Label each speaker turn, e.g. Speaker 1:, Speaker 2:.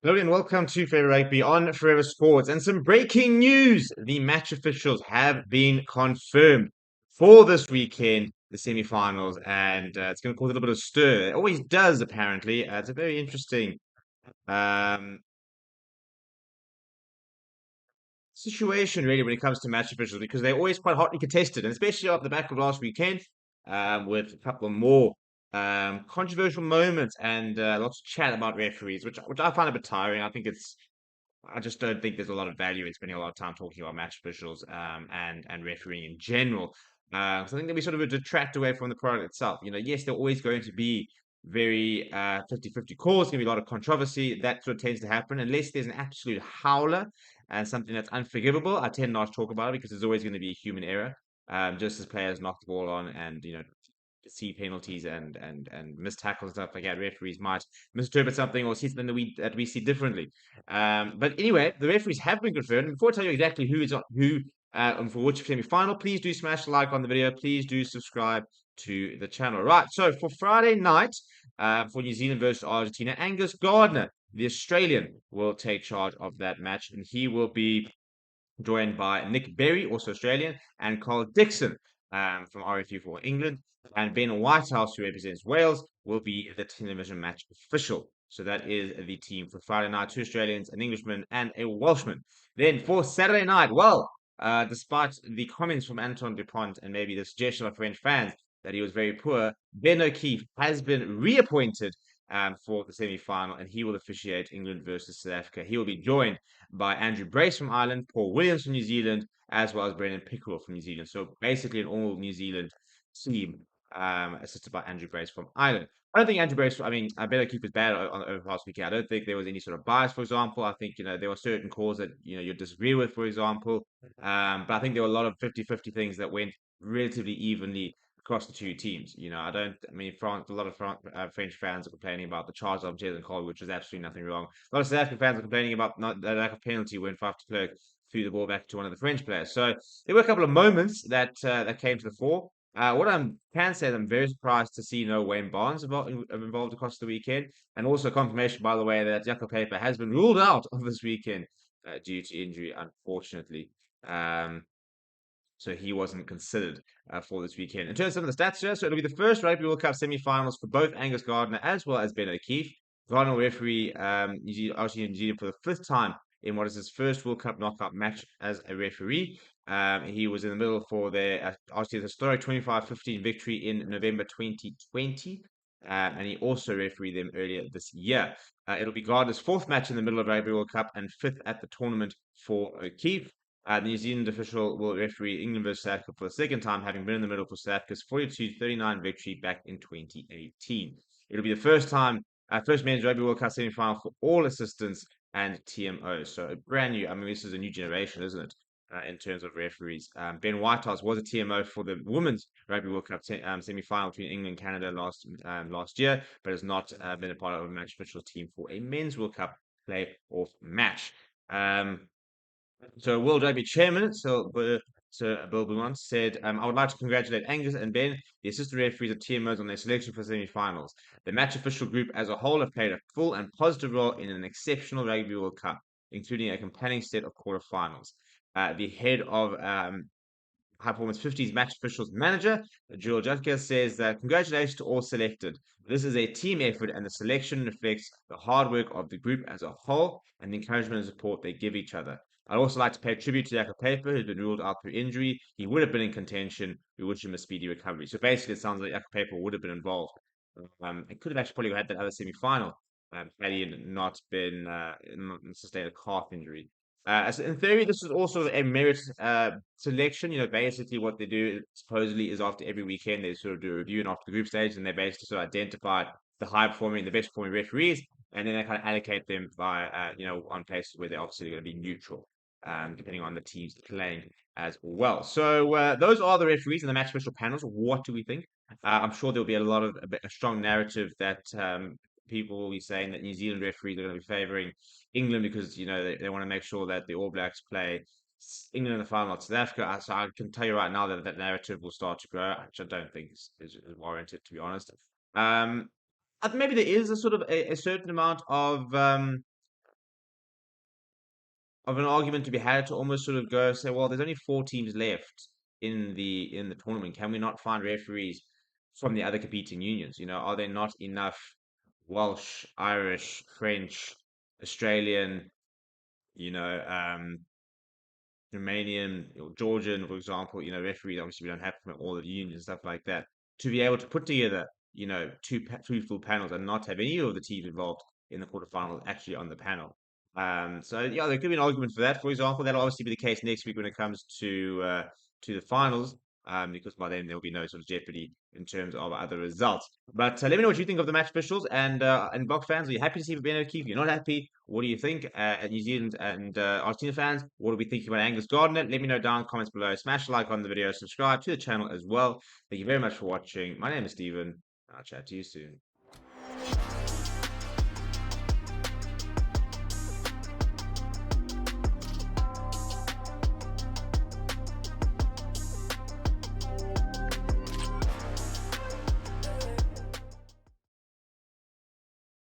Speaker 1: Hello and welcome to Forever Rugby on Forever Sports. And some breaking news. The match officials have been confirmed for this weekend, the semi-finals, and it's going to cause a little bit of stir. It always does, apparently. It's a very interesting um, situation, really, when it comes to match officials, because they're always quite hotly contested, and especially off the back of last weekend, with a couple of more controversial moments and lots of chat about referees, which I find a bit tiring. I just don't think there's a lot of value in spending a lot of time talking about match officials and refereeing in general. So I think that we sort of detract away from the product itself. Yes, there are always going to be very 50-50 calls, going to be a lot of controversy. That sort of tends to happen unless there's an absolute howler and something that's unforgivable. I tend not to talk about it because there's always going to be a human error. Just as players knock the ball on and see penalties and missed tackles and stuff like that, referees might misinterpret something or see something that we see differently. But anyway, the referees have been confirmed. And before I tell you exactly who is on who and for which semi-final, please do smash the like on the video. Please do subscribe to the channel. Right, so for Friday night, for New Zealand versus Argentina, Angus Gardner, the Australian, will take charge of that match, and he will be joined by Nick Berry, also Australian, and Karl Dickson from RFU for England. And Ben Whitehouse, who represents Wales, will be the television match official. So that is the team for Friday night: two Australians, an Englishman, and a Welshman. Then for Saturday night, well, despite the comments from Anton Dupont and maybe the suggestion of French fans that he was very poor, Ben O'Keefe has been reappointed for the semi-final, and he will officiate England versus South Africa. He will be joined by Andrew Brace from Ireland, Paul Williams from New Zealand, as well as Brendon Pickerill from New Zealand. So basically, an all New Zealand team, assisted by Andrew Brace from Ireland. I don't think Andrew Brace, I mean, I better keep his bad over the past weekend. I don't think there was any sort of bias, for example. I think, there were certain calls that, you disagree with, for example. But I think there were a lot of 50-50 things that went relatively evenly across the two teams. I mean, France, a lot of French fans are complaining about the charge of Jason Cole, which is absolutely nothing wrong. A lot of South African fans are complaining about not the lack of penalty when Faf de Klerk threw the ball back to one of the French players. So there were a couple of moments that came to the fore. What I can say is I'm very surprised to see no Wayne Barnes involved across the weekend, and also confirmation, by the way, that Jaco Paper has been ruled out of this weekend due to injury, unfortunately. Um, so he wasn't considered for this weekend. In terms of some of the stats here, so it'll be the first Rugby World Cup semi-finals for both Angus Gardner as well as Ben O'Keefe. Gardner will referee Argentina New Zealand for the fifth time in what is his first World Cup knockout match as a referee. He was in the middle for their Argentina's historic 25-15 victory in November 2020. And he also refereed them earlier this year. It'll be Gardner's fourth match in the middle of Rugby World Cup and fifth at the tournament for O'Keefe. The New Zealand official will referee England versus South Africa for the second time, having been in the middle for South Africa's 42-39 victory back in 2018. It'll be the first men's Rugby World Cup semi-final for all assistants and TMOs. So brand new. I mean, this is a new generation, isn't it? In terms of referees, Ben Whitehouse was a TMO for the Women's Rugby World Cup semi-final between England and Canada last year, but has not been a part of a match official team for a Men's World Cup play-off match. So World Rugby Chairman, Sir Bill Beaumont, said, I would like to congratulate Angus and Ben, the assistant referees at TMOs, on their selection for semi-finals. The match official group as a whole have played a full and positive role in an exceptional Rugby World Cup, including a compelling set of quarterfinals. The head of High Performance 50's match officials manager, Joel Judka, says that congratulations to all selected. This is a team effort, and the selection reflects the hard work of the group as a whole and the encouragement and support they give each other. I'd also like to pay tribute to Jakob Paper, who's been ruled out through injury. He would have been in contention. We wish him a speedy recovery. So basically, it sounds like Jakob Paper would have been involved. It could have actually probably had that other semi-final had he not been sustained a calf injury. So in theory, this is also a merit selection. Basically what they do supposedly is after every weekend they sort of do a review and after the group stage, and they basically sort of identify the best performing referees, and then they kind of allocate them by on places where they're obviously going to be neutral, depending on the teams playing as well. So those are the referees and the match official panels. What do we think? I'm sure there'll be a strong narrative that people will be saying that New Zealand referees are going to be favouring England because they want to make sure that the All Blacks play England in the final, not South Africa. So I can tell you right now that that narrative will start to grow, which I don't think is warranted, to be honest. Maybe there is a sort of a certain amount of of an argument to be had to almost sort of go say, well, there's only 4 teams left in the tournament. Can we not find referees from the other competing unions? You know, are there not enough Welsh, Irish, French, Australian, you know, Romanian or Georgian, for example, you know, referees, obviously we don't have from all the unions and stuff like that, to be able to put together, you know, two full panels and not have any of the teams involved in the quarterfinals actually on the panel. So yeah, there could be an argument for that. For example, that'll obviously be the case next week when it comes to the finals, because by then there'll be no sort of jeopardy in terms of other results. But let me know what you think of the match officials and Block fans. Are you happy to see Ben O'Keefe? You're not happy? What do you think? New Zealand and Argentina fans, what are we thinking about Angus Gardner? Let me know down in the comments below. Smash a like on the video, subscribe to the channel as well. Thank you very much for watching. My name is Steven. I'll chat to you soon.